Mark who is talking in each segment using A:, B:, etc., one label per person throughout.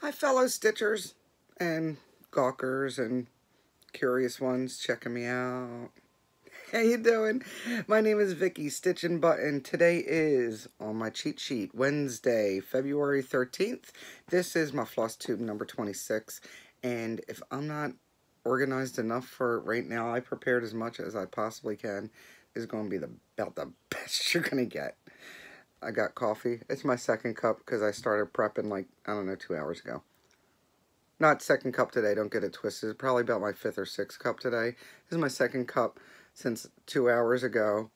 A: My fellow stitchers and gawkers and curious ones checking me out. How you doing? My name is Vicky, StitchNButton. Today is, on my cheat sheet, Wednesday, February 13th. This is my Flosstube number 26. And if I'm not organized enough for it right now, I prepared as much as I possibly can. This is going to be about the best you're going to get. I got coffee. It's my second cup because I started prepping like, I don't know, 2 hours ago. Not second cup today, don't get it twisted. It's probably about my 5th or 6th cup today. This is my second cup since 2 hours ago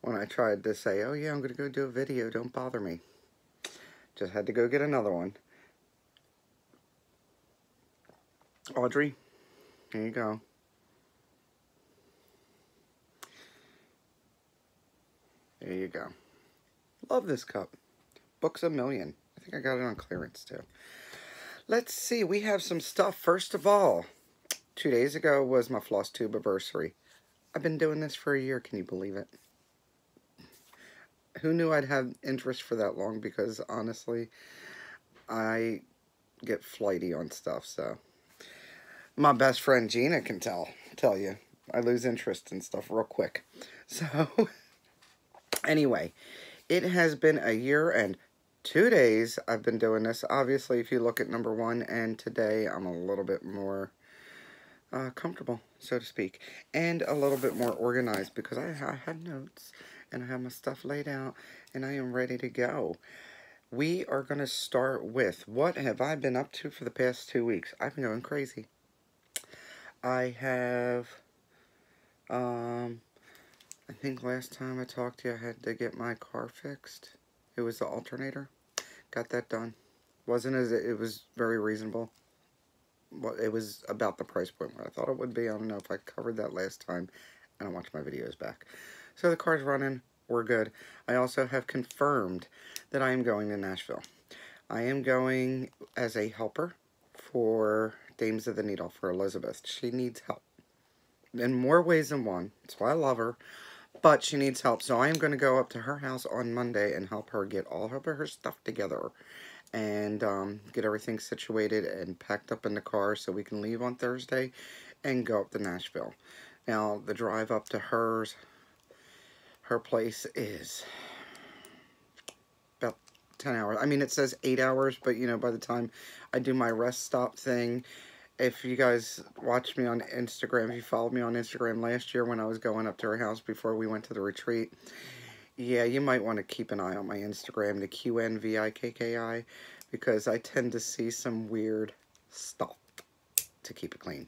A: when I tried to say, oh yeah, I'm going to go do a video, don't bother me. Just had to go get another one. Audrey, here you go. There you go. Love this cup. Books a million. I think I got it on clearance too. Let's see, we have some stuff. First of all, 2 days ago was my Flosstubaversary. I've been doing this for a year, can you believe it? Who knew I'd have interest for that long? Because honestly, I get flighty on stuff, so. My best friend Gina can tell you. I lose interest in stuff real quick. So, anyway, it has been a year and 2 days I've been doing this. Obviously, if you look at number 1, and today I'm a little bit more comfortable, so to speak, and a little bit more organized because I had notes and I have my stuff laid out and I am ready to go. We are going to start with, what have I been up to for the past 2 weeks? I've been going crazy. I have, I think last time I talked to you, I had to get my car fixed. It was the alternator. Got that done. It was very reasonable. Well, it was about the price point where I thought it would be. I don't know if I covered that last time. I don't watch my videos back. So the car's running. We're good. I also have confirmed that I am going to Nashville. I am going as a helper for Dames of the Needle for Elizabeth. She needs help in more ways than one. That's why I love her. But she needs help. So I am going to go up to her house on Monday and help her get all of her stuff together. And get everything situated and packed up in the car so we can leave on Thursday and go up to Nashville. Now, the drive up to her place is about 10 hours. I mean, it says 8 hours, but, you know, by the time I do my rest stop thing, if you guys watched me on Instagram, if you followed me on Instagram last year when I was going up to her house before we went to the retreat, yeah, you might want to keep an eye on my Instagram, the QNVIKKI, because I tend to see some weird stuff, to keep it clean.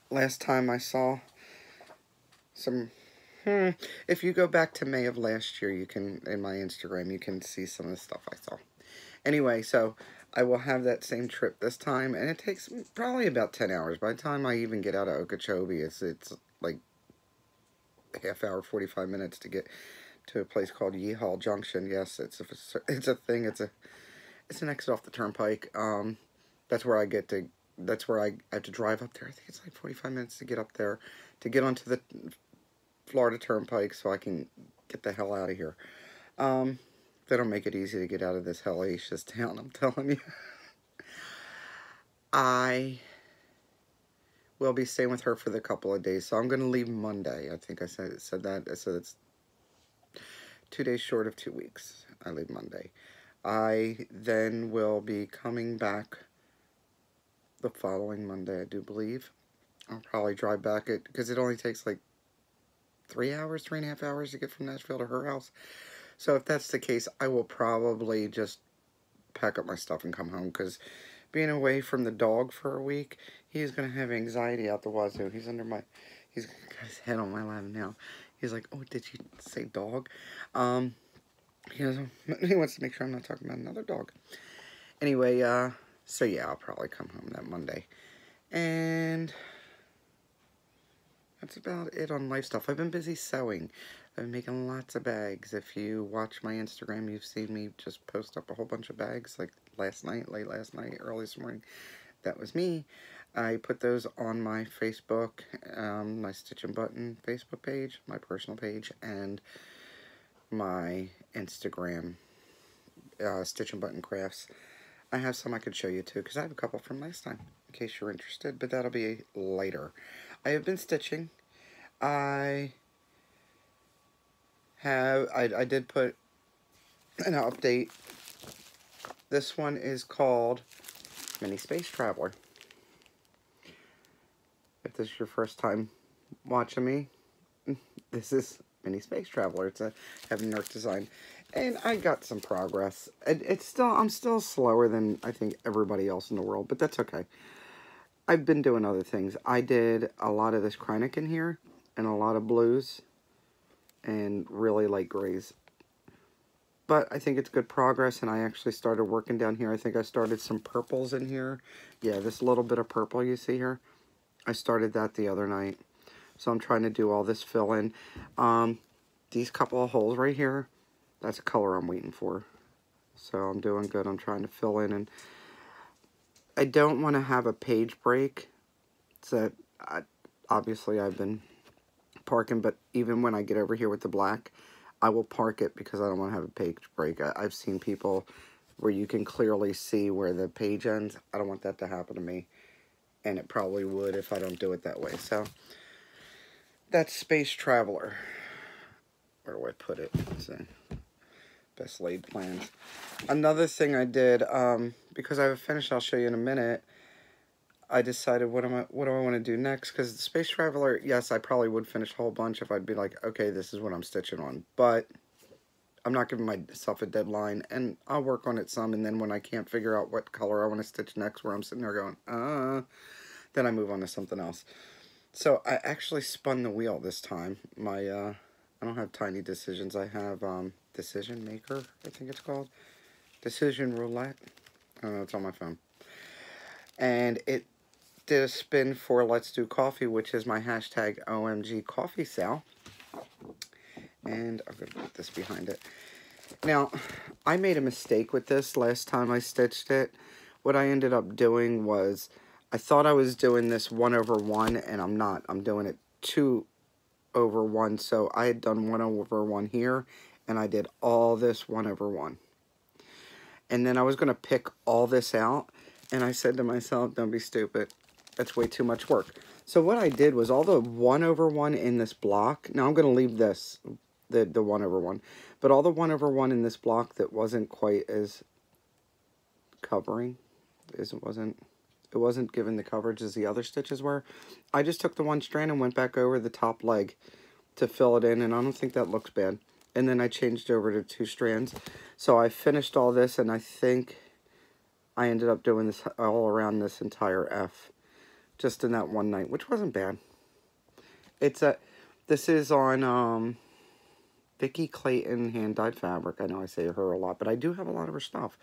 A: Last time I saw some, if you go back to May of last year, you can, in my Instagram, you can see some of the stuff I saw. Anyway, so I will have that same trip this time, and it takes probably about 10 hours. By the time I even get out of Okeechobee, it's like half hour, 45 minutes to get to a place called Yeehall Junction. Yes, it's a thing. It's an exit off the turnpike. That's where I have to drive up there. I think it's like 45 minutes to get up there, to get onto the Florida Turnpike so I can get the hell out of here. They don't make it easy to get out of this hellacious town, I'm telling you. I will be staying with her for the couple of days, so I'm going to leave Monday. I think I said that. I said it's 2 days short of 2 weeks. I leave Monday. I then will be coming back the following Monday, I do believe. I'll probably drive back because it only takes like 3 hours, 3.5 hours to get from Nashville to her house. So if that's the case, I will probably just pack up my stuff and come home, because being away from the dog for a week, he's going to have anxiety out the wazoo. He's got his head on my lap now. He's like, oh, did you say dog? He wants to make sure I'm not talking about another dog. Anyway, so yeah, I'll probably come home that Monday. And that's about it on life stuff. I've been busy sewing. I've been making lots of bags. If you watch my Instagram, you've seen me just post up a whole bunch of bags, like last night, late last night, early this morning. That was me. I put those on my Facebook, my StitchNButton Facebook page, my personal page, and my Instagram, StitchNButton Crafts. I have some I could show you too, because I have a couple from last time, in case you're interested, but that'll be later. I have been stitching. I did put an update. This one is called Mini Space Traveler. If this is your first time watching me, this is Mini Space Traveler. It's a Heaven Earth design. And I got some progress. I'm still slower than I think everybody else in the world, but that's okay. I've been doing other things. I did a lot of this Kreinik in here, and a lot of blues, and really light grays. But I think it's good progress, and I actually started working down here. I think I started some purples in here. Yeah, this little bit of purple you see here, I started that the other night. So I'm trying to do all this fill in. These couple of holes right here, that's a color I'm waiting for. So I'm doing good. I'm trying to fill in, and I don't want to have a page break. So obviously I've been parking, but even when I get over here with the black, I will park it because I don't want to have a page break. I've seen people where you can clearly see where the page ends. I don't want that to happen to me, and it probably would if I don't do it that way. So that's Space Traveler. Where do I put it? Let's see. Best laid plans. Another thing I did, because I have a finish I'll show you in a minute, I decided what do I want to do next, because the Space Traveler, yes, I probably would finish a whole bunch if I'd be like, okay, this is what I'm stitching on, but I'm not giving myself a deadline, and I'll work on it some, and then when I can't figure out what color I want to stitch next, where I'm sitting there going, then I move on to something else. So I actually spun the wheel this time. I don't have Tiny Decisions, I have Decision Maker, I think it's called. Decision Roulette. I don't know, it's on my phone. And it did a spin for Let's Do Coffee, which is my hashtag OMG coffee sale. And I'm going to put this behind it. Now, I made a mistake with this last time I stitched it. What I ended up doing was, I thought I was doing this 1/1, and I'm not. I'm doing it 2/1. So I had done 1/1 here, and I did all this 1/1. And then I was going to pick all this out, and I said to myself, don't be stupid. That's way too much work. So what I did was all the 1/1 in this block. Now I'm going to leave this, the 1/1. But all the 1/1 in this block that wasn't quite as covering, it wasn't given the coverage as the other stitches were. I just took the one strand and went back over the top leg to fill it in, and I don't think that looks bad. And then I changed over to 2 strands. So I finished all this, and I think I ended up doing this all around this entire F, just in that one night, which wasn't bad. This is on Vicki Clayton hand-dyed fabric. I know I say her a lot, but I do have a lot of her stuff.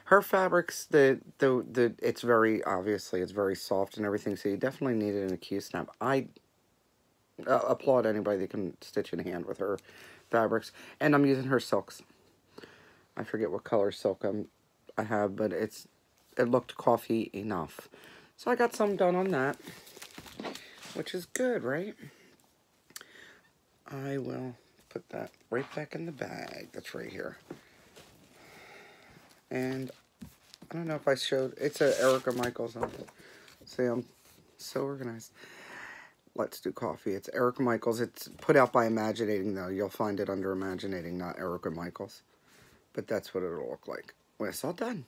A: Her fabrics, it's very, obviously, it's very soft and everything, so you definitely need it in a Q-snap. I applaud anybody that can stitch in hand with her fabrics. And I'm using her silks. I forget what color silk I have, but it looked coffee enough. So I got some done on that, which is good, right? I will put that right back in the bag. That's right here. And I don't know if I showed, it's a Erica Michaels. See, I'm so organized. Let's Do Coffee. It's Erica Michaels. It's put out by Imaginating, though. You'll find it under Imaginating, not Erica Michaels. But that's what it'll look like when it's all done.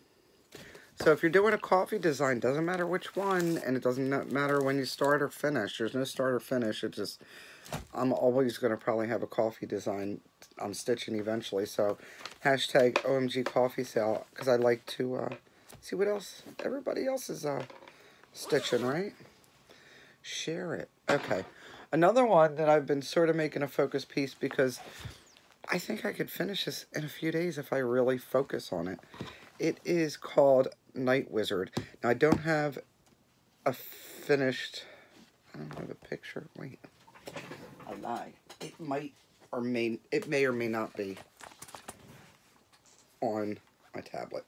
A: So if you're doing a coffee design, doesn't matter which one, and it doesn't matter when you start or finish. There's no start or finish. It's just, I'm always going to probably have a coffee design I'm stitching eventually. So hashtag OMG coffee sale, because I like to see what else everybody else is stitching, right? Share it. Okay. Another one that I've been sort of making a focus piece, because I think I could finish this in a few days if I really focus on it. It is called Night Wizard. Now, I don't have a finished, I don't have a picture. Wait. I lied. It may or may not be on my tablet.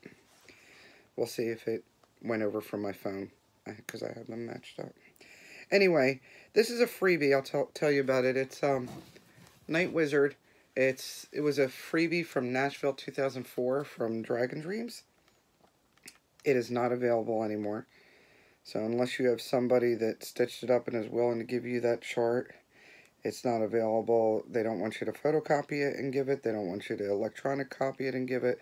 A: We'll see if it went over from my phone, because I have them matched up. Anyway, this is a freebie. I'll tell you about it. It's Night Wizard. It was a freebie from Nashville 2004 from Dragon Dreams. it is not available anymore. So unless you have somebody that stitched it up and is willing to give you that chart, it's not available. They don't want you to photocopy it and give it. They don't want you to electronic copy it and give it.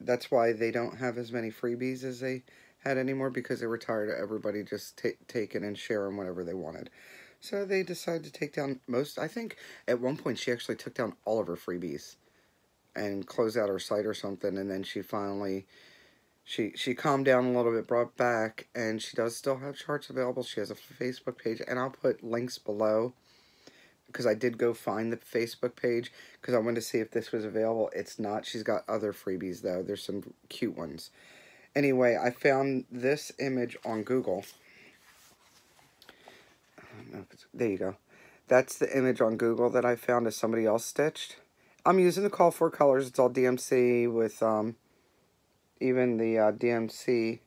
A: That's why they don't have as many freebies as they had anymore, because they were tired of everybody just taking and sharing whatever they wanted. So they decided to take down most. I think at one point she actually took down all of her freebies and closed out her site or something, and then she finally, she calmed down a little bit, brought back, and she does still have charts available. She has a Facebook page, and I'll put links below, because I did go find the Facebook page, because I wanted to see if this was available. It's not. She's got other freebies, though. There's some cute ones. Anyway, I found this image on Google. There you go. That's the image on Google that I found as somebody else stitched. I'm using the call for colors. It's all DMC with even the DMC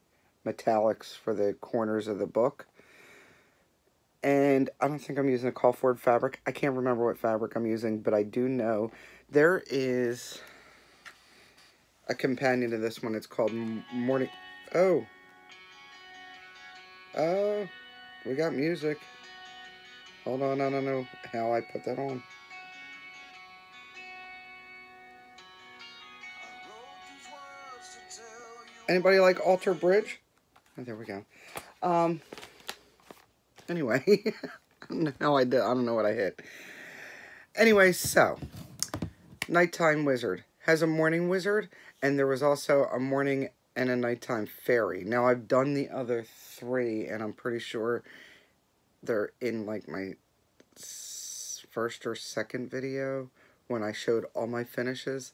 A: metallics for the corners of the book. And I don't think I'm using a call for fabric. I can't remember what fabric I'm using, but I do know there is a companion to this one. It's called Morning. Oh, we got music. Hold on, I don't know how I put that on. Anybody like Alter Bridge? Oh, there we go. Anyway, I don't know how I did. I don't know what I hit. Anyway, so Nighttime Wizard has a morning wizard, and there was also a morning and a nighttime fairy. Now I've done the other three, and I'm pretty sure they're in like my first or second video when I showed all my finishes.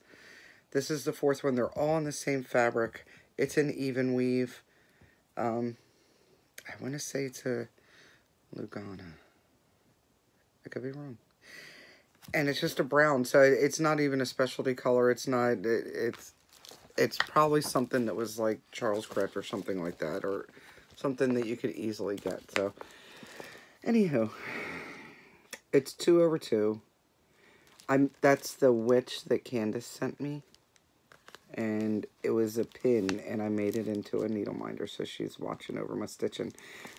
A: This is the fourth one. They're all in the same fabric. It's an even weave. I want to say it's a Lugana. I could be wrong. And it's just a brown, so it's not even a specialty color. It's not. It's probably something that was like Charles Craft or something like that, or something that you could easily get. So, anywho, it's 2/2. That's the witch that Candice sent me. And it was a pin, and I made it into a needle minder, so she's watching over my stitching.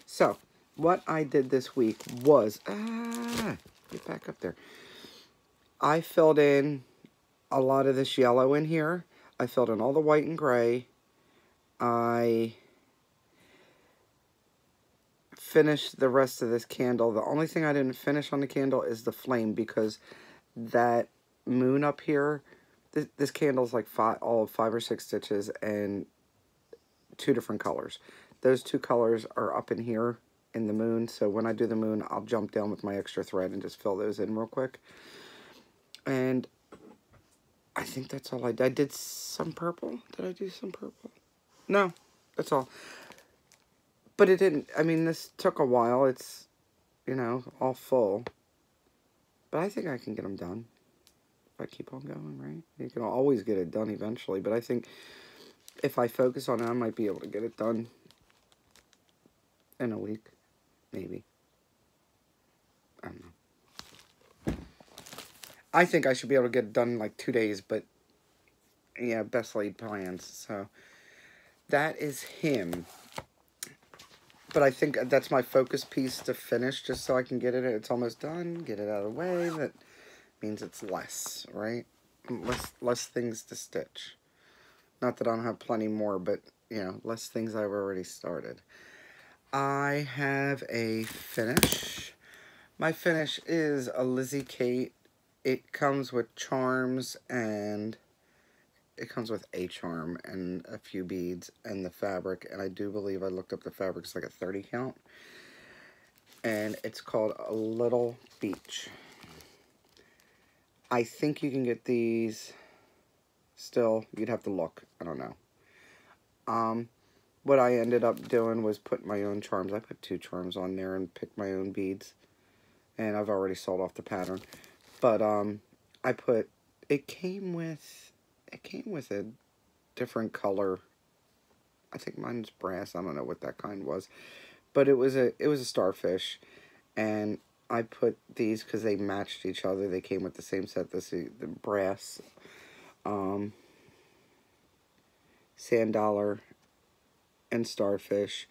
A: So, what I did this week was, get back up there. I filled in a lot of this yellow in here. I filled in all the white and gray. I finished the rest of this candle. The only thing I didn't finish on the candle is the flame, because that moon up here, this candle's like all of 5 or 6 stitches and 2 different colors. Those 2 colors are up in here in the moon, so when I do the moon, I'll jump down with my extra thread and just fill those in real quick. And I think that's all I did. I did some purple. Did I do some purple? No, that's all. But it didn't, I mean, this took a while. It's, you know, all full. But I think I can get them done. I keep on going, right? You can always get it done eventually, but I think if I focus on it, I might be able to get it done in a week, maybe. I don't know. I think I should be able to get it done in like 2 days, but yeah, best laid plans. So that is him. But I think that's my focus piece to finish, just so I can get it. It's almost done. Get it out of the way. That means it's less, right? Less things to stitch. Not that I don't have plenty more, but, you know, less things I've already started. I have a finish. My finish is a Lizzie Kate. It comes with charms, and it comes with a charm and a few beads and the fabric. And I do believe I looked up the fabric. It's like a 30 count. And it's called A Little Beach. I think you can get these still. You'd have to look. I don't know. What I ended up doing was put my own charms. I put 2 charms on there and picked my own beads. And I've already sold off the pattern. But I put, it came with a different color. I think mine's brass. I don't know what that kind was. But it was a starfish. And I put these because they matched each other. They came with the same set. The brass, sand dollar, and Starfish.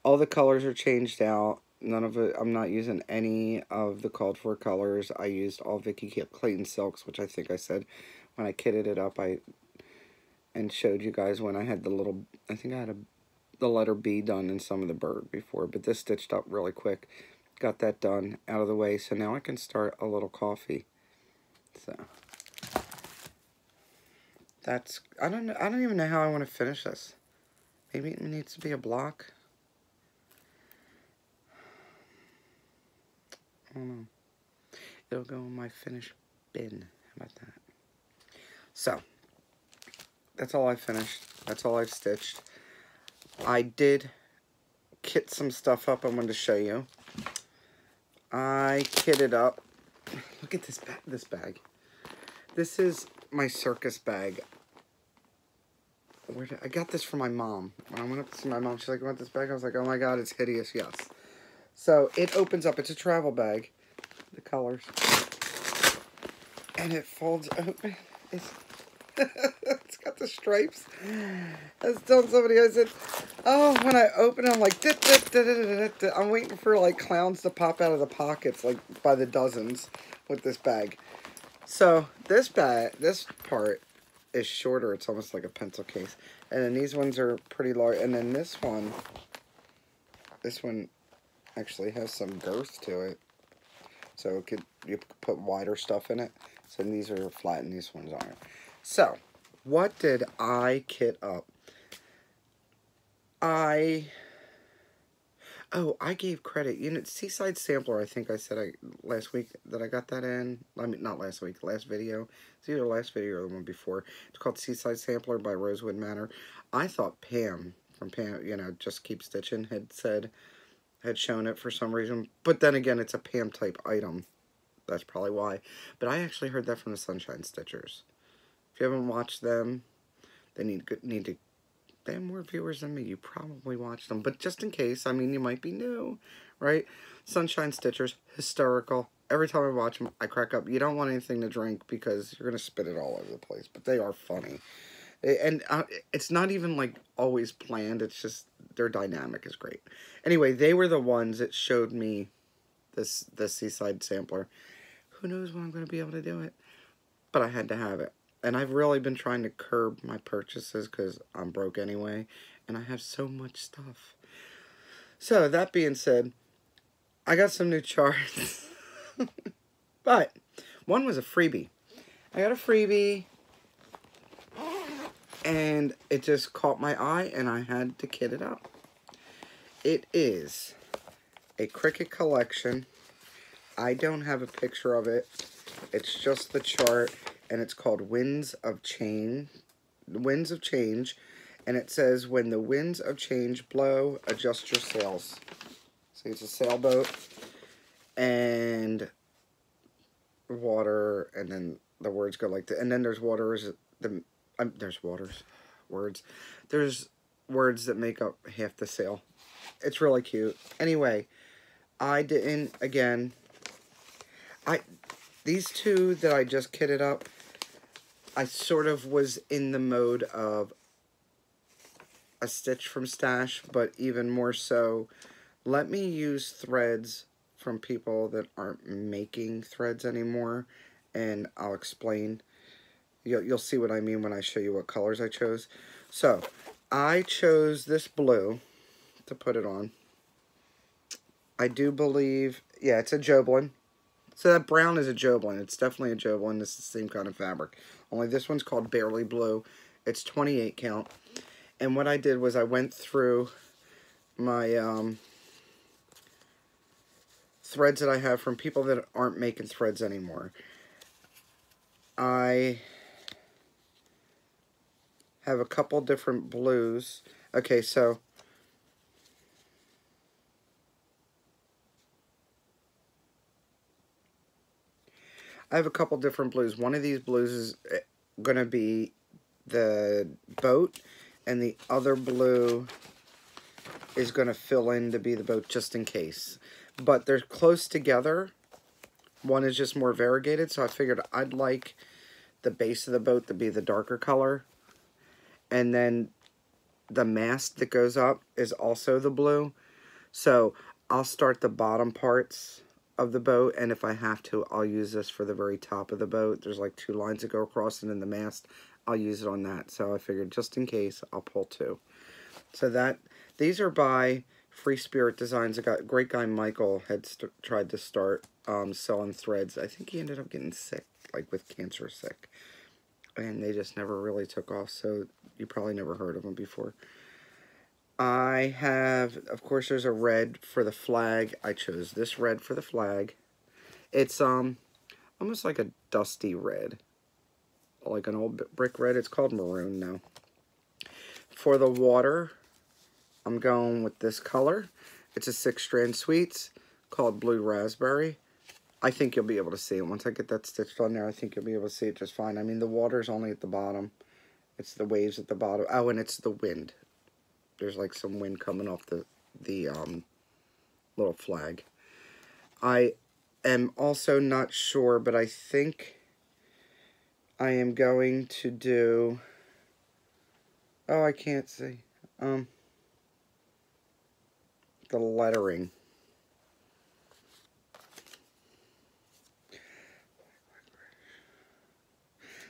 A: All the colors are changed out. None of it, I'm not using any of the called for colors. I used all Vicky Clayton Silks, which I think I said when I kitted it up, and showed you guys when I had the little, I think I had the letter B done in some of the bird before, but this stitched up really quick. Got that done out of the way, so now I can start a little coffee. So that's, I don't even know how I want to finish this. Maybe it needs to be a block. I don't know. It'll go in my finished bin. How about that? So, that's all I finished. That's all I've stitched. I did kit some stuff up I wanted to show you. I kitted up. Look at this bag. This is my circus bag. I got this from my mom. When I went up to see my mom, she's like, "You want this bag?" I was like, "Oh my god, it's hideous." Yes. So it opens up. It's a travel bag. The colors. And it folds open. It's got the stripes. I was telling somebody, I said, oh, when I open it, I'm like, I'm waiting for like clowns to pop out of the pockets like by the dozens with this bag. So this part is shorter. It's almost like a pencil case. And then these ones are pretty large. And then this one actually has some girth to it. So you could put wider stuff in it. So these are flat and these ones aren't. So, what did I kit up? I gave credit. You know, Seaside Sampler, I think I said last week that I got that in. I mean, not last week, last video. It's either the last video or the one before. It's called Seaside Sampler by Rosewood Manor. I thought Pam, from Pam, you know, Just Keep Stitching, had shown it for some reason. But then again, it's a Pam type item. That's probably why. But I actually heard that from the Sunshine Stitchers. If you haven't watched them, they need to. They have more viewers than me. You probably watched them, but just in case, I mean, you might be new, right? Sunshine Stitchers, hysterical. Every time I watch them, I crack up. You don't want anything to drink because you're gonna spit it all over the place. But they are funny, and it's not even like always planned. It's just their dynamic is great. Anyway, they were the ones that showed me this Seaside Sampler. Who knows when I'm gonna be able to do it? But I had to have it. And I've really been trying to curb my purchases because I'm broke anyway. And I have so much stuff. So, that being said, I got some new charts. But, one was a freebie. I got a freebie. And it just caught my eye and I had to kit it up. It is a Cricut collection. I don't have a picture of it. It's just the chart. And it's called Winds of Change, and it says, when the winds of change blow, adjust your sails. So it's a sailboat, and water, and then the words go like that, and then there's words that make up half the sail. It's really cute. Anyway, these two that I just kitted up, I sort of was in the mode of a stitch from stash, but even more so, let me use threads from people that aren't making threads anymore, and I'll explain. You'll see what I mean when I show you what colors I chose. So, I chose this blue to put it on. I do believe, yeah, it's a Joblin. So that brown is a Joblin. It's definitely a Joblin. It's the same kind of fabric. Only this one's called Barely Blue. It's 28 count. And what I did was I went through my threads that I have from people that aren't making threads anymore. I have a couple different blues. Okay, so I have a couple different blues. One of these blues is going to be the boat, and the other blue is going to fill in to be the boat just in case. But they're close together. One is just more variegated, so I figured I'd like the base of the boat to be the darker color. And then the mast that goes up is also the blue. So I'll start the bottom parts of the boat, and if I have to, I'll use this for the very top of the boat. There's like 2 lines that go across, and then the mast, I'll use it on that. So I figured just in case, I'll pull 2. So these are by Free Spirit Designs. A great guy Michael had tried to start selling threads. I think he ended up getting sick, like with cancer sick. And they just never really took off, so you probably never heard of them before. I have, of course, there's a red for the flag. I chose this red for the flag. It's almost like a dusty red, like an old brick red. It's called maroon now. For the water, I'm going with this color. It's a 6-strand sweets called Blue Raspberry. I think you'll be able to see it. Once I get that stitched on there, I think you'll be able to see it just fine. I mean, the water's only at the bottom. It's the waves at the bottom. Oh, and it's the wind. There's like some wind coming off the little flag. I am also not sure, but I think I am going to do... Oh, I can't see. The lettering.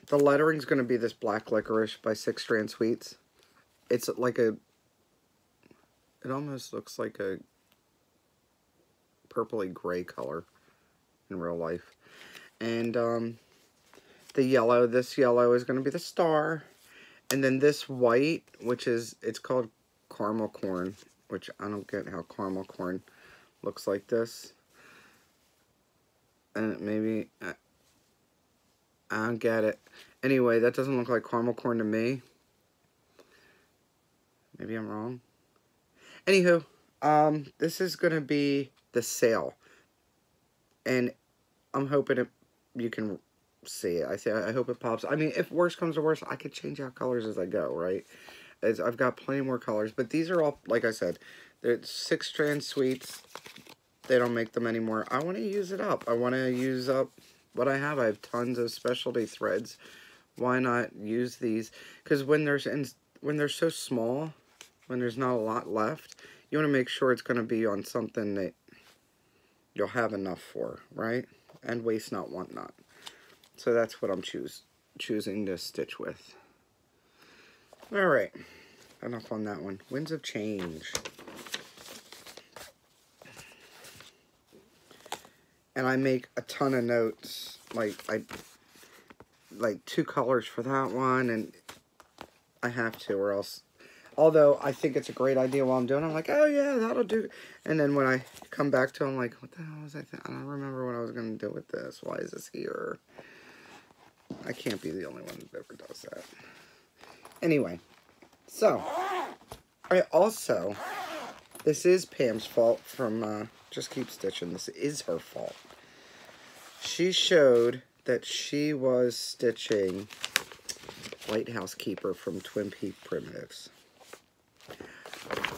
A: The lettering's going to be this black licorice by 6-strand sweets. It's like a... It almost looks like a purpley gray color in real life. And the yellow, this yellow is going to be the star. And then this white, which is, it's called caramel corn, which I don't get how caramel corn looks like this. And maybe, I don't get it. Anyway, that doesn't look like caramel corn to me. Maybe I'm wrong. Anywho, this is going to be the sail. And I'm hoping you can see it. I hope it pops. I mean, if worse comes to worse, I could change out colors as I go, right? I've got plenty more colors. But these are all, like I said, they're 6-strand sweets. They don't make them anymore. I want to use it up. I want to use up what I have. I have tons of specialty threads. Why not use these? Because when they're so small, when there's not a lot left, you want to make sure it's going to be on something that you'll have enough for, right? And waste not, want not. So that's what I'm choosing to stitch with. Alright, enough on that one. Winds of Change. And I make a ton of notes. Like 2 colors for that one, and I have to, or else... Although, I think it's a great idea while I'm doing it. I'm like, oh yeah, that'll do. And then when I come back to it, I'm like, what the hell was I thinking? I don't remember what I was going to do with this. Why is this here? I can't be the only one that ever does that. Anyway, so, I also, this is Pam's fault from Just Keep Stitching. This is her fault. She showed that she was stitching Lighthouse Keeper from Twinpeak Primitives.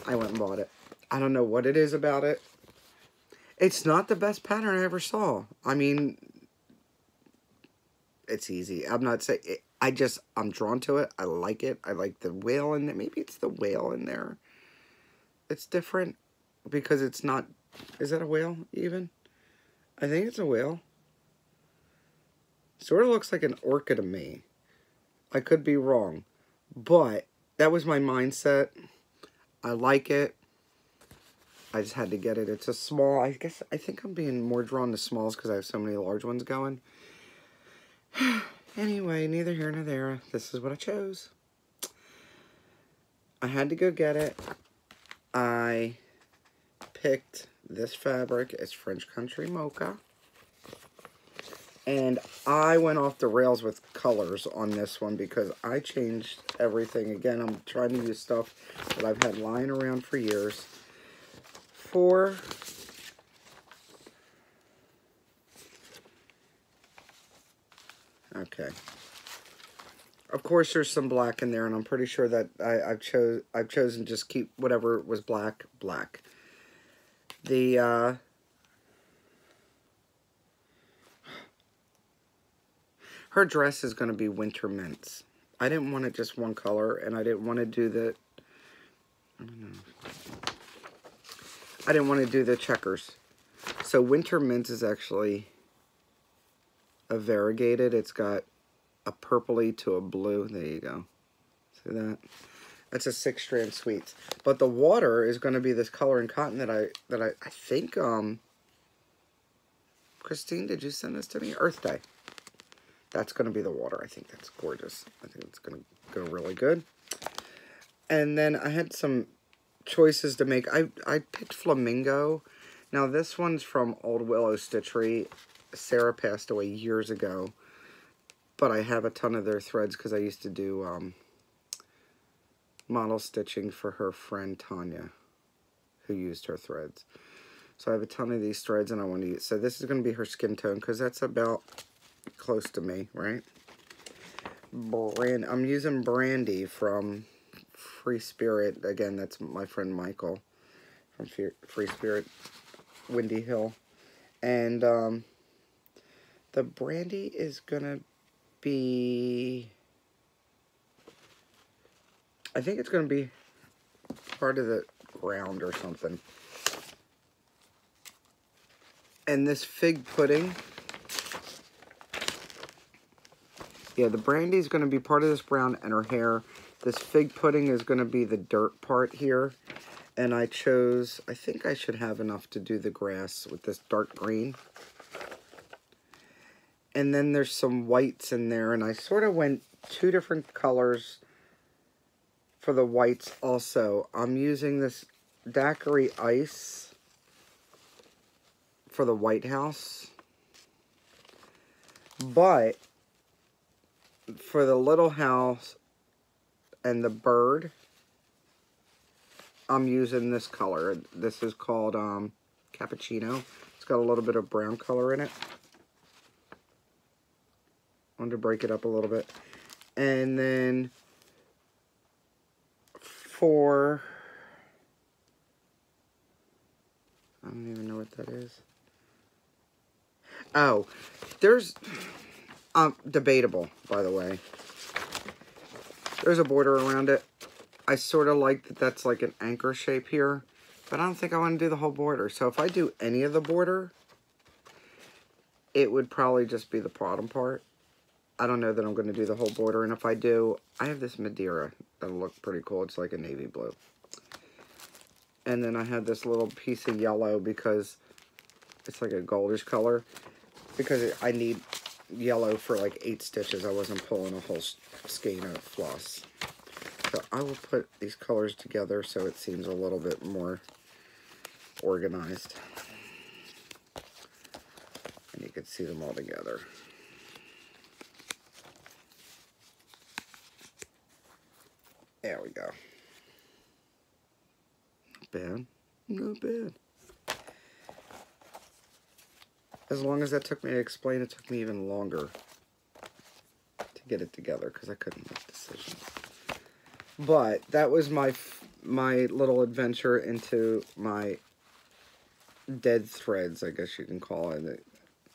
A: I went and bought it. I don't know what it is about it. It's not the best pattern I ever saw. I mean, it's easy. I'm not saying... I'm drawn to it. I like it. I like the whale in there. Maybe it's the whale in there. It's different because it's not... Is that a whale, even? I think it's a whale. Sort of looks like an orca to me. I could be wrong. But that was my mindset. I like it. I just had to get it. It's a small. I think I'm being more drawn to smalls because I have so many large ones going. Anyway, neither here nor there. This is what I chose. I had to go get it. I picked this fabric. It's French Country Mocha. And I went off the rails with colors on this one because I changed everything. Again, I'm trying to use stuff that I've had lying around for years. Okay. Of course, there's some black in there, and I'm pretty sure that I've chosen just keep whatever was black, black. Her dress is going to be Winter Mints. I didn't want it just one color, and I didn't want to do I don't know. I didn't want to do the checkers. So Winter Mint is actually a variegated. It's got a purpley to a blue. There you go. See that? That's a 6-strand sweets. But the water is going to be this color and cotton that I think Christine, did you send this to me? Earth Day. That's going to be the water. I think that's gorgeous. I think it's going to go really good. And then I had some choices to make. I picked Flamingo. Now this one's from Old Willow Stitchery. Sarah passed away years ago. But I have a ton of their threads because I used to do model stitching for her friend Tanya, who used her threads. So I have a ton of these threads and I want to use. So this is going to be her skin tone because that's about close to me, right? I'm using Brandy from Free Spirit. Again, that's my friend Michael from Free Spirit, Windy Hill. And the Brandy is going to be, I think it's going to be part of the ground or something. And this fig pudding, yeah, the Brandy is going to be part of this brown and her hair. This fig pudding is going to be the dirt part here. And I chose, I think I should have enough to do the grass with this dark green. And then there's some whites in there. And I sort of went 2 different colors for the whites also. I'm using this Daiquiri Ice for the White House. But for the little house and the bird, I'm using this color. This is called Cappuccino. It's got a little bit of brown color in it. I wanted to break it up a little bit. And then for, I don't even know what that is. Oh, there's, debatable, by the way. There's a border around it. I sort of like that that's like an anchor shape here, but I don't think I want to do the whole border. So if I do any of the border, it would probably just be the bottom part. I don't know that I'm going to do the whole border, and if I do, I have this Madeira that'll look pretty cool. It's like a navy blue. And then I had this little piece of yellow because it's like a goldish color, because I need yellow for like 8 stitches. I wasn't pulling a whole skein of floss. So I will put these colors together so it seems a little bit more organized. And you can see them all together. There we go. Not bad. Not bad. As long as that took me to explain, it took me even longer to get it together because I couldn't make decisions. But that was my little adventure into my dead threads, I guess you can call it.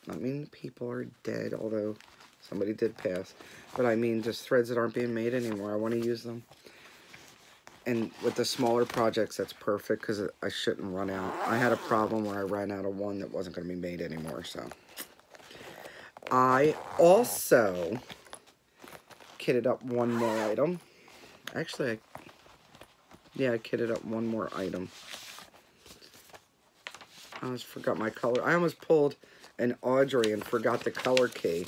A: I mean, people are dead, although somebody did pass. But I mean just threads that aren't being made anymore. I want to use them. And with the smaller projects, that's perfect because I shouldn't run out. I had a problem where I ran out of one that wasn't going to be made anymore, so. I also kitted up one more item. Actually, I kitted up one more item. I almost forgot my color. I almost pulled an Audrey and forgot the color key.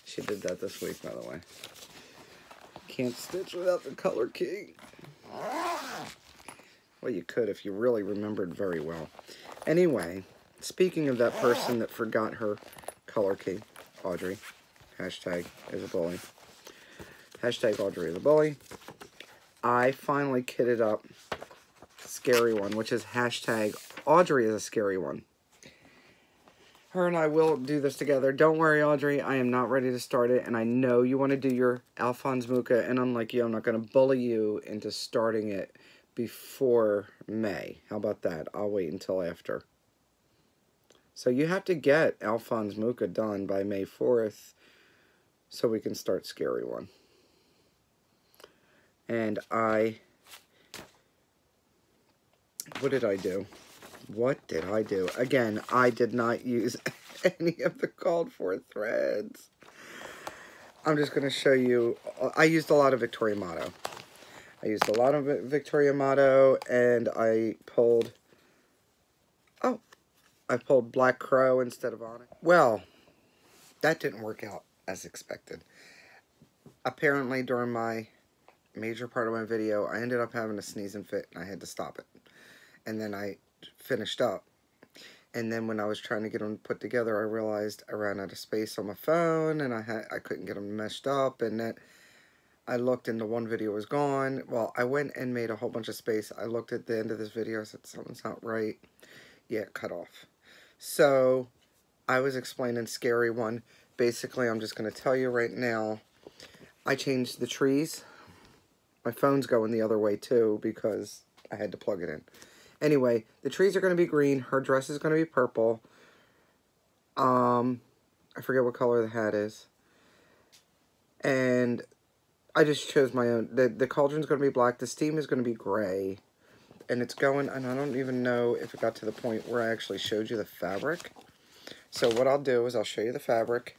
A: She did that this week, by the way. Can't stitch without the color key. Well, you could if you really remembered very well. Anyway, speaking of that person that forgot her color key, Audrey, hashtag is a bully. Hashtag Audrey is a bully. I finally kitted up Scary One, which is hashtag Audrey is a scary one. Her and I will do this together. Don't worry, Audrey. I am not ready to start it, and I know you want to do your Alphonse Mucha, and unlike you, I'm not going to bully you into starting it before May. How about that? I'll wait until after. So you have to get Alphonse Mucha done by May 4th so we can start Scary One. And I what did I do? What did I do? Again, I did not use any of the called for threads. I'm just going to show you. I used a lot of Victoria Motto. I used a lot of Victoria Motto, and I pulled, oh, I pulled Black Crow instead of Onyx. Well, that didn't work out as expected. Apparently, during my major part of my video, I ended up having a sneeze and fit, and I had to stop it. And then I finished up. And then when I was trying to get them put together, I realized I ran out of space on my phone, and I couldn't get them meshed up, and that I looked and the one video was gone. Well, I went and made a whole bunch of space. I looked at the end of this video, I said, something's not right. Yeah, cut off. So, I was explaining Scary One. Basically, I'm just going to tell you right now, I changed the trees. My phone's going the other way too because I had to plug it in. Anyway, the trees are going to be green. Her dress is going to be purple. I forget what color the hat is. And I just chose my own. The cauldron's going to be black. The steam is going to be gray. And it's going, and I don't even know if it got to the point where I actually showed you the fabric. So what I'll do is I'll show you the fabric.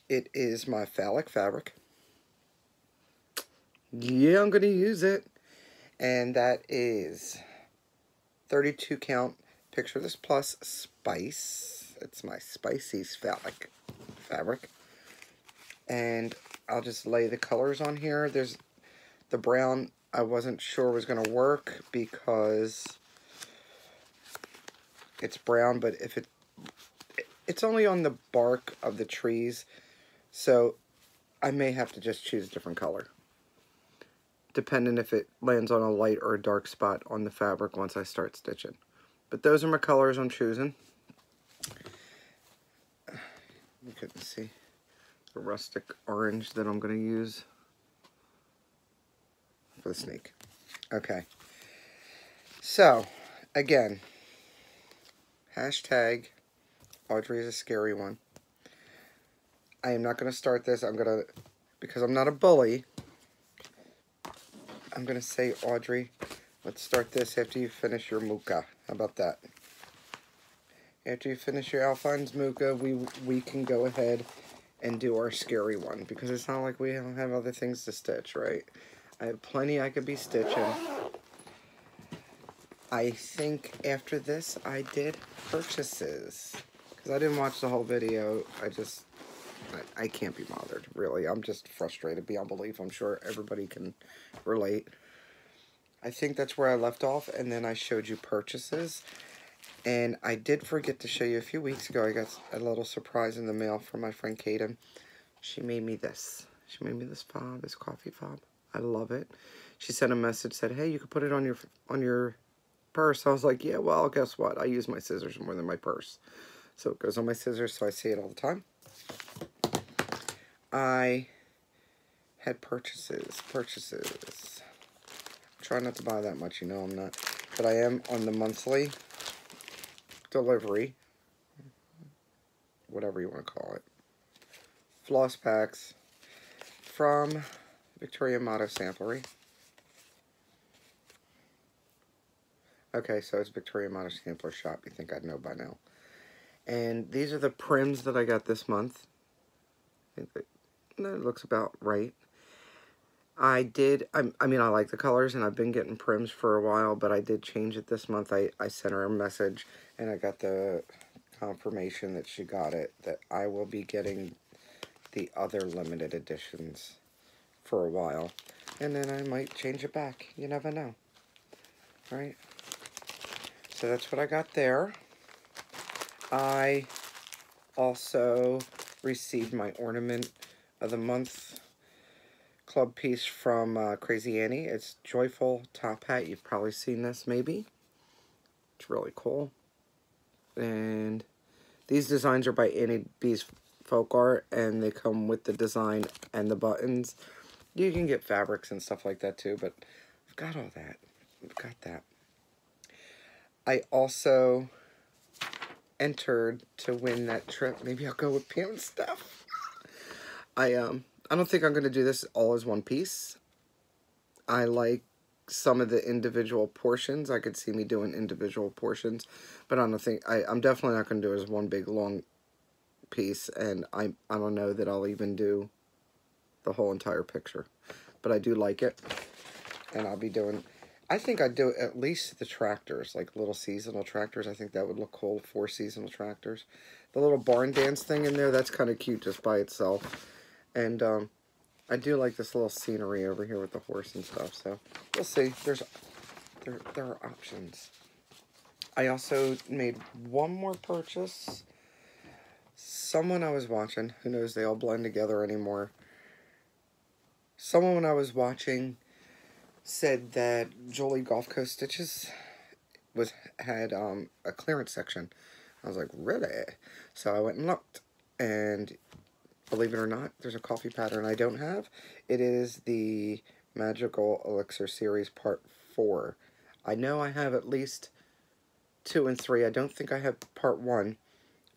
A: It is my phallic fabric. Yeah, I'm going to use it. And that is 32 count Picture This Plus Spice. It's my spicy phallic fabric. And I'll just lay the colors on here. There's the brown I wasn't sure was going to work because it's brown, but if it's only on the bark of the trees, so I may have to just choose a different color, depending if it lands on a light or a dark spot on the fabric once I start stitching. But those are my colors I'm choosing. You couldn't see the rustic orange that I'm going to use for the snake. Okay. So, again, hashtag Audrey is a scary one. I am not going to start this. I'm going to, because I'm not a bully, I'm going to say, Audrey, let's start this after you finish your muka. How about that? After you finish your Alphonse muka, we can go ahead and do our scary one, because it's not like we don't have other things to stitch, right? I have plenty I could be stitching. I think after this I did purchases, because I didn't watch the whole video. I can't be bothered, really. I'm just frustrated beyond belief. I'm sure everybody can relate. I think that's where I left off, and then I showed you purchases. And I did forget to show you a few weeks ago, I got a little surprise in the mail from my friend Kaden. She made me this. She made me this fob, this coffee fob. I love it. She sent a message, said, hey, you could put it on your purse. I was like, yeah, well, guess what? I use my scissors more than my purse. So it goes on my scissors, so I see it all the time. I had purchases. I'm trying not to buy that much, you know I'm not. But I am on the monthly delivery, whatever you want to call it. Floss packs from Victoria Motto Samplery. Okay, so it's Victoria Motto Sampler Shop. You think I'd know by now. And these are the prims that I got this month. I think that looks about right. I mean, I like the colors, and I've been getting prims for a while, but I did change it this month. I sent her a message, and I got the confirmation that she got it, that I will be getting the other limited editions for a while. And then I might change it back. You never know. Right? So that's what I got there. I also received my Ornament of the Month club piece from Crazy Annie. It's Joyful Top Hat. You've probably seen this, maybe. It's really cool. And these designs are by Annie B's Folk Art, and they come with the design and the buttons. You can get fabrics and stuff like that too, but I've got all that. I've got that. I also entered to win that trip. Maybe I'll go with Pam and Steph. I don't think I'm going to do this all as one piece. I like some of the individual portions. I could see me doing individual portions, but I don't think, I'm definitely not going to do it as one big long piece, and I don't know that I'll even do the whole entire picture. But I do like it, and I'll be doing, I think I'd do at least the tractors, like little seasonal tractors. I think that would look cool for seasonal tractors. The little barn dance thing in there, that's kind of cute just by itself. And I do like this little scenery over here with the horse and stuff. So we'll see. There are options. I also made one more purchase. Someone I was watching, who knows, they all blend together anymore. Someone I was watching said that Jolie Gulf Coast Stitches had a clearance section. I was like, really? So I went and looked, and believe it or not, there's a coffee pattern I don't have. It is the Magical Elixir Series Part 4. I know I have at least 2 and 3. I don't think I have Part 1,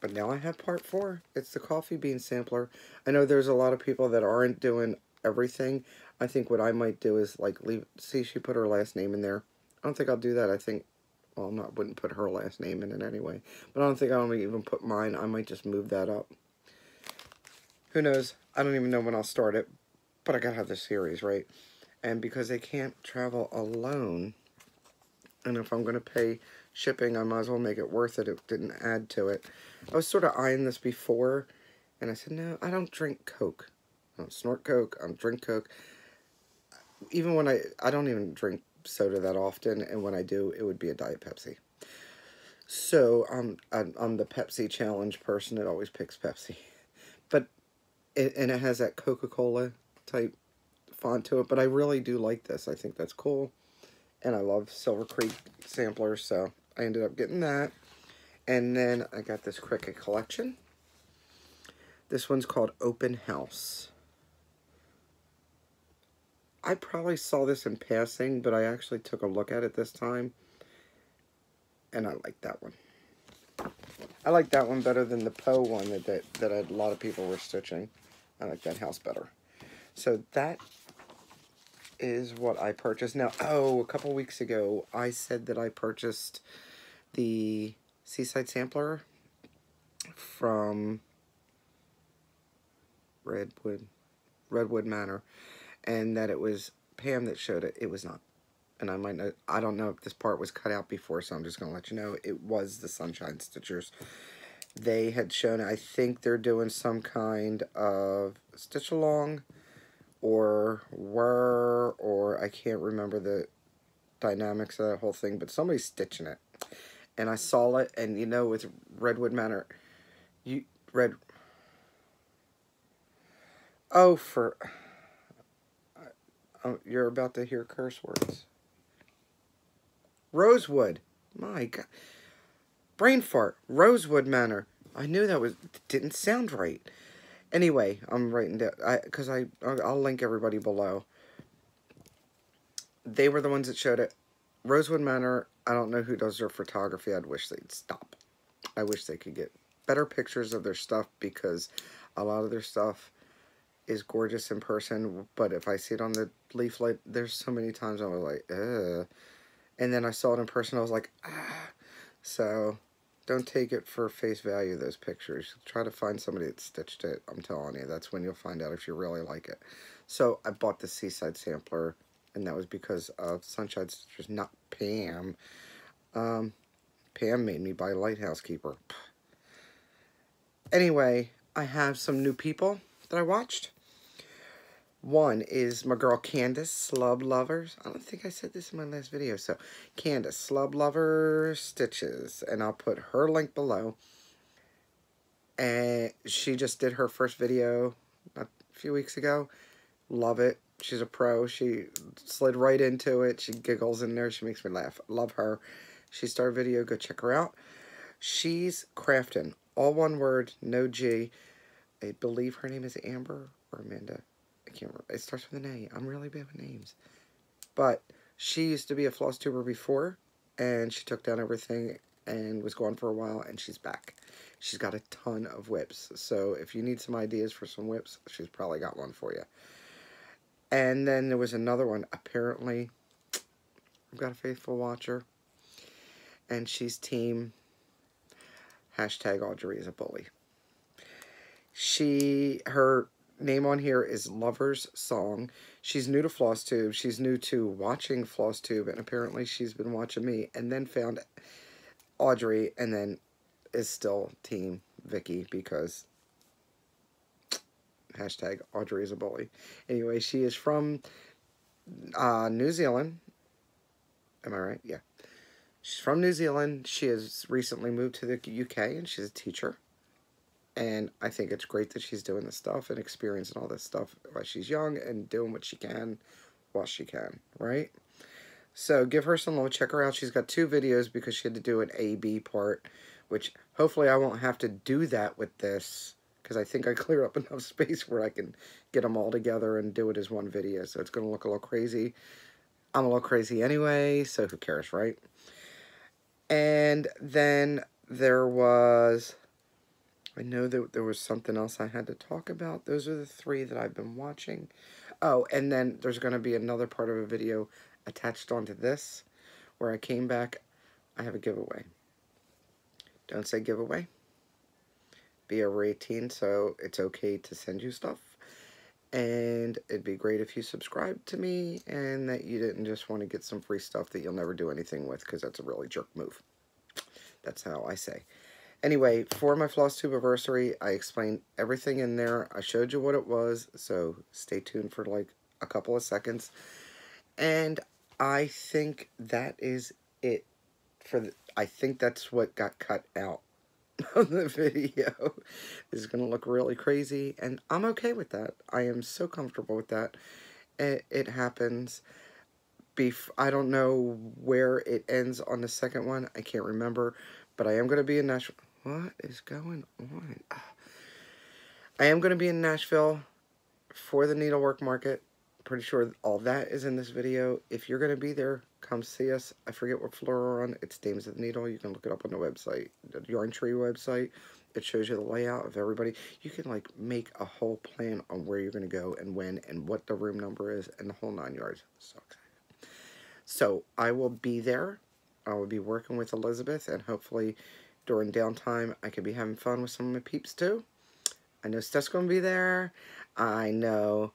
A: but now I have Part 4. It's the coffee bean sampler. I know there's a lot of people that aren't doing everything. I think what I might do is, like, see, she put her last name in there. I don't think I'll do that. I think, well, wouldn't put her last name in it anyway. But I don't think I'll even put mine. I might just move that up. Who knows? I don't even know when I'll start it. But I gotta have this series, right? And because they can't travel alone, and if I'm gonna pay shipping, I might as well make it worth it. It didn't add to it. I was sort of eyeing this before, and I said, no, I don't drink Coke. I don't snort Coke. I don't drink Coke. Even when I don't even drink soda that often, and when I do, it would be a Diet Pepsi. So I'm the Pepsi challenge person that always picks Pepsi. But and it has that Coca-Cola type font to it. But I really do like this. I think that's cool. And I love Silver Creek samplers, so I ended up getting that. And then I got this Cricut collection. This one's called Open House. I probably saw this in passing, but I actually took a look at it this time. And I like that one. I like that one better than the Poe one that a lot of people were stitching. I like that house better. So that is what I purchased. Now, a couple weeks ago, I said that I purchased the Seaside Sampler from Redwood Manor, and that it was Pam that showed it. It was not. And I don't know if this part was cut out before, so I'm just going to let you know. It was the Sunshine Stitchers. They had shown it. I think they're doing some kind of stitch along, or I can't remember the dynamics of that whole thing, but somebody's stitching it. And I saw it, and you know, with Redwood Manor, you're about to hear curse words. Rosewood. My God. Brain fart. Rosewood Manor. I knew that didn't sound right. Anyway, I'm writing down, because I'll link everybody below. They were the ones that showed it. Rosewood Manor, I don't know who does their photography. I'd wish they'd stop. I wish they could get better pictures of their stuff, because a lot of their stuff is gorgeous in person, but if I see it on the leaflet, there's so many times I was like, ugh. And then I saw it in person, I was like, ah. So, don't take it for face value, those pictures. Try to find somebody that stitched it. I'm telling you, that's when you'll find out if you really like it. So, I bought the Seaside Sampler, and that was because of Sunshine Stitchers, not Pam. Pam made me buy Lighthouse Keeper. Anyway, I have some new people that I watched. One is my girl Candice, Slub Lovers. I don't think I said this in my last video. So, Candice, Slub Lover Stitches. And I'll put her link below. And she just did her first video a few weeks ago. Love it. She's a pro. She slid right into it. She giggles in there. She makes me laugh. Love her. She started a video. Go check her out. She's crafting. All one word. No G. I believe her name is Amber or Amanda. I can't remember. It starts with an A. I'm really bad with names. But she used to be a floss tuber before, and she took down everything and was gone for a while, and she's back. She's got a ton of whips. So if you need some ideas for some whips, she's probably got one for you. And then there was another one. Apparently, I've got a faithful watcher. And she's team hashtag Audrey is a bully. Her name on here is Lover's Song. She's new to Flosstube. She's new to watching Flosstube, and apparently she's been watching me and then found Audrey and then is still team Vicky because hashtag Audrey is a bully. Anyway, she is from New Zealand. Am I right? Yeah. She's from New Zealand. She has recently moved to the UK, and she's a teacher. And I think it's great that she's doing this stuff and experiencing all this stuff while she's young and doing what she can while she can, right? So give her some love. Check her out. She's got 2 videos because she had to do an A-B part, which hopefully I won't have to do that with this because I think I clear up enough space where I can get them all together and do it as one video. So it's going to look a little crazy. I'm a little crazy anyway, so who cares, right? And then there was... I know that there was something else I had to talk about. Those are the 3 that I've been watching. Oh, and then there's going to be another part of a video attached onto this where I came back. I have a giveaway. Don't say giveaway. Be over 18, so it's okay to send you stuff. And it'd be great if you subscribed to me and that you didn't just want to get some free stuff that you'll never do anything with because that's a really jerk move. That's how I say. Anyway, for my Flosstubaversary, I explained everything in there. I showed you what it was, so stay tuned for like a couple of seconds. And I think that is it. I think that's what got cut out of the video. This is going to look really crazy, and I'm okay with that. I am so comfortable with that. It happens. I don't know where it ends on the second one. I can't remember, but I am going to be in Nashville. What is going on? I am going to be in Nashville for the needlework market. Pretty sure all that is in this video. If you're going to be there, come see us. I forget what floor we're on. It's Dames of the Needle. You can look it up on the website, the Yarn Tree website. It shows you the layout of everybody. You can like make a whole plan on where you're going to go and when and what the room number is and the whole 9 yards. So excited. So I will be there. I will be working with Elizabeth, and hopefully during downtime I could be having fun with some of my peeps too. I know Steph's going to be there. I know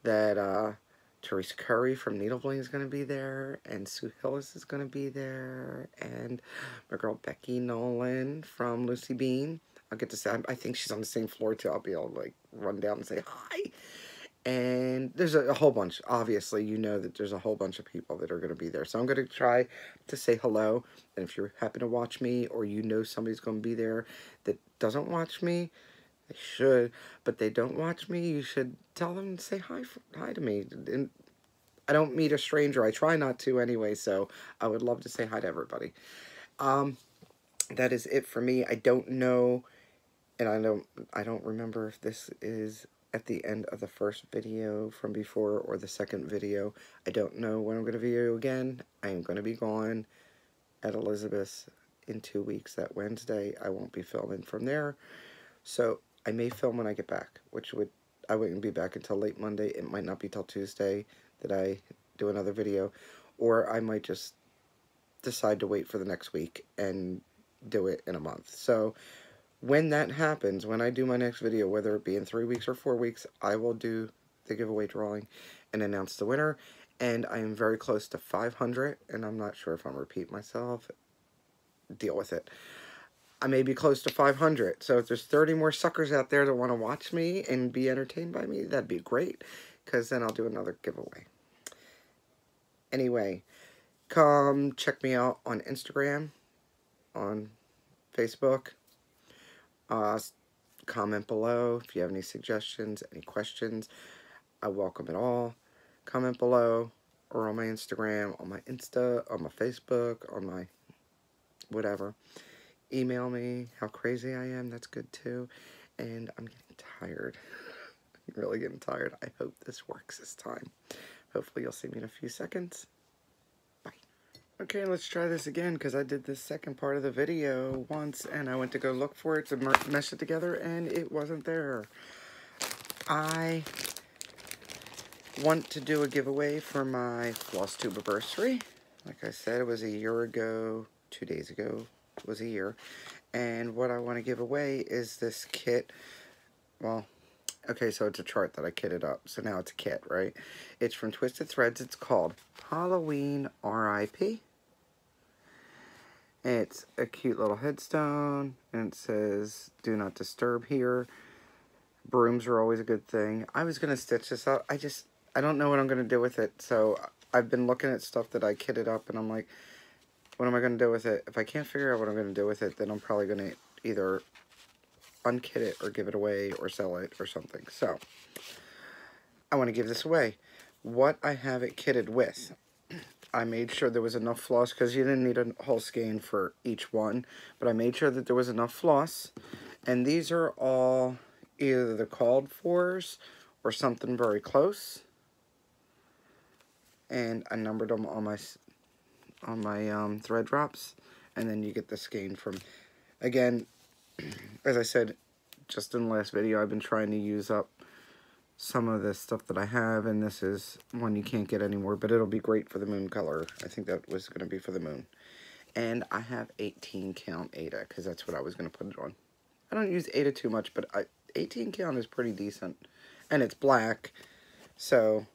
A: that Teresa Curry from Needle Bling is going to be there, and Sue Hillis is going to be there, and my girl Becky Nolan from Lucy Bean. I'll get to say, I think she's on the same floor too. I'll be able to like run down and say hi. And there's a whole bunch. Obviously, you know that there's a whole bunch of people that are going to be there. So I'm going to try to say hello. And if you happen to watch me, or you know somebody's going to be there that doesn't watch me, they should, but they don't watch me, you should tell them to say hi to me. And I don't meet a stranger. I try not to anyway, so I would love to say hi to everybody. That is it for me. I don't know, and I don't remember if this is at the end of the first video from before or the second video. I don't know when I'm going to video again. I am going to be gone at Elizabeth's in 2 weeks. That Wednesday, I won't be filming from there. So I may film when I get back, I wouldn't be back until late Monday. It might not be till Tuesday that I do another video, or I might just decide to wait for the next week and do it in a month. So when that happens, when I do my next video, whether it be in 3 weeks or 4 weeks, I will do the giveaway drawing and announce the winner. And I am very close to 500, and I'm not sure if I'm repeating myself. Deal with it. I may be close to 500, so if there's 30 more suckers out there that want to watch me and be entertained by me, that'd be great, because then I'll do another giveaway. Anyway, come check me out on Instagram, on Facebook. Comment below if you have any suggestions, any questions. I welcome it all. Comment below, or on my Instagram, on my Insta, on my Facebook, on my whatever. Email me how crazy I am. That's good too. And I'm getting tired. I'm really getting tired. I hope this works this time. Hopefully you'll see me in a few seconds. Bye. Okay, let's try this again, because I did this second part of the video once and I went to go look for it to mesh it together and it wasn't there. I want to do a giveaway for my Flosstubaversary. Like I said, it was a year ago, 2 days ago, it was a year. And what I want to give away is this kit. Well, okay, so it's a chart that I kitted up. So now it's a kit, right? It's from Twisted Threads. It's called Halloween R.I.P. It's a cute little headstone. And it says, do not disturb here. Brooms are always a good thing. I was going to stitch this up. I don't know what I'm going to do with it. So I've been looking at stuff that I kitted up. And I'm like, what am I going to do with it? If I can't figure out what I'm going to do with it, then I'm probably going to either unkit it or give it away or sell it or something. So I want to give this away. What I have it kitted with, I made sure there was enough floss because you didn't need a whole skein for each one, but I made sure that there was enough floss. And these are all either the called fors or something very close. And I numbered them on my thread drops, and then you get the skein from, again, as I said just in the last video, I've been trying to use up some of the stuff that I have, and this is one you can't get anymore, but it'll be great for the moon color. I think that was going to be for the moon. And I have 18 count Ada, because that's what I was going to put it on. I don't use Ada too much, but 18 count is pretty decent. And it's black, so,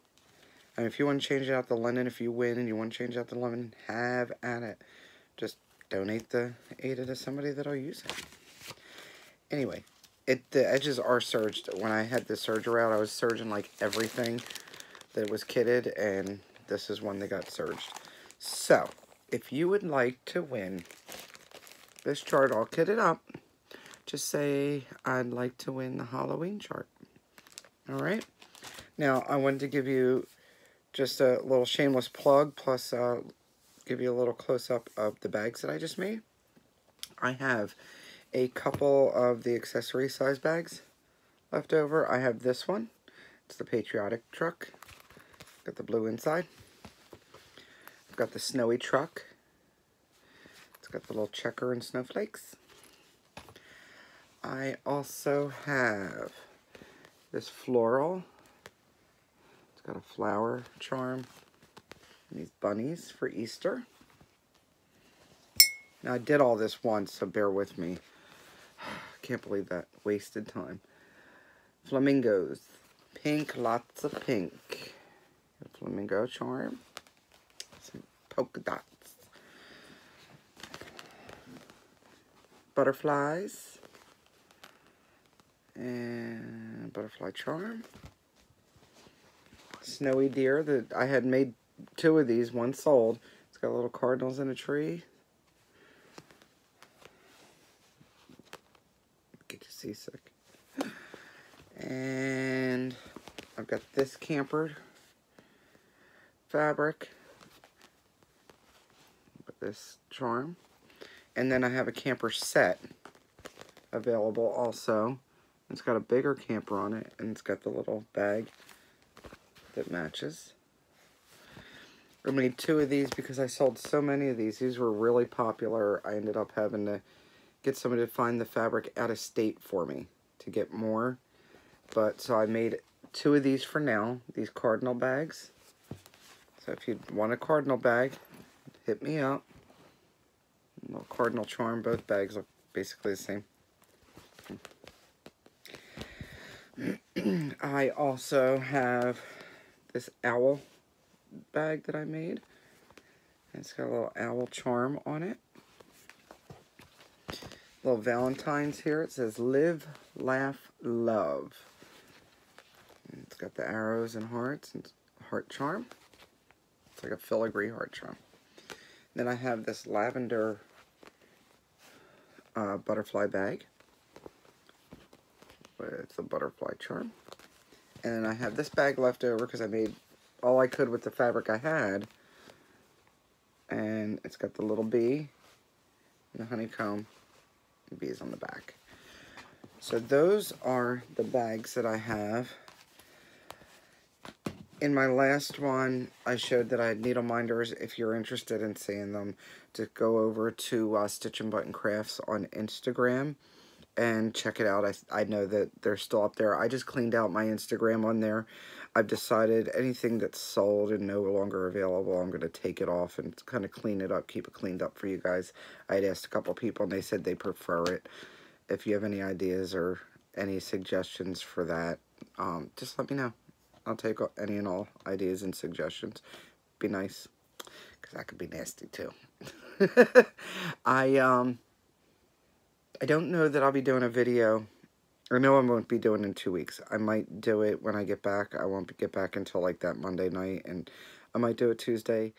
A: and if you want to change out the linen, if you win and you want to change out the linen, have at it. Just donate the Ada to somebody that'll use it. Anyway, the edges are serged. When I had the serger out, I was serging like everything that was kitted, and this is one that got serged. So, if you would like to win this chart all kitted up, just say, I'd like to win the Halloween chart. Alright? Now, I wanted to give you just a little shameless plug, plus give you a little close-up of the bags that I just made. I have a couple of the accessory size bags left over. I have this one. It's the Patriotic Truck. Got the blue inside. I've got the Snowy Truck. It's got the little checker and snowflakes. I also have this floral. It's got a flower charm. And these bunnies for Easter. Now, I did all this once, so bear with me. Can't believe that. Wasted time. Flamingos. Pink, lots of pink. A flamingo charm. Some polka dots. Butterflies. And butterfly charm. Snowy deer. That I had made 2 of these. One sold. It's got little cardinals in a tree. Get you seasick. And I've got this camper fabric with this charm. And then I have a camper set available also. It's got a bigger camper on it, and it's got the little bag that matches. I made 2 of these because I sold so many of these. These were really popular. I ended up having to get somebody to find the fabric out of state for me to get more. But so I made 2 of these for now, these cardinal bags. So if you want a cardinal bag, hit me up. A little cardinal charm. Both bags look basically the same. I also have this owl bag that I made. It's got a little owl charm on it. Little Valentine's here. It says live, laugh, love. And it's got the arrows and hearts and heart charm. It's like a filigree heart charm. Then I have this lavender butterfly bag with the butterfly charm. And then I have this bag left over because I made all I could with the fabric I had. And it's got the little bee and the honeycomb and bees on the back. So those are the bags that I have. In my last one, I showed that I had needle minders. If you're interested in seeing them, to go over to StitchNButton Crafts on Instagram, and check it out. I know that they're still up there. I just cleaned out my Instagram on there. I've decided anything that's sold and no longer available, I'm going to take it off and kind of clean it up, keep it cleaned up for you guys. I had asked a couple people and they said they prefer it. If you have any ideas or any suggestions for that, just let me know. I'll take any and all ideas and suggestions. Be nice, because that could be nasty too. I don't know that I'll be doing a video. I know I won't be doing it in 2 weeks. I might do it when I get back. I won't get back until like that Monday night, and I might do it Tuesday.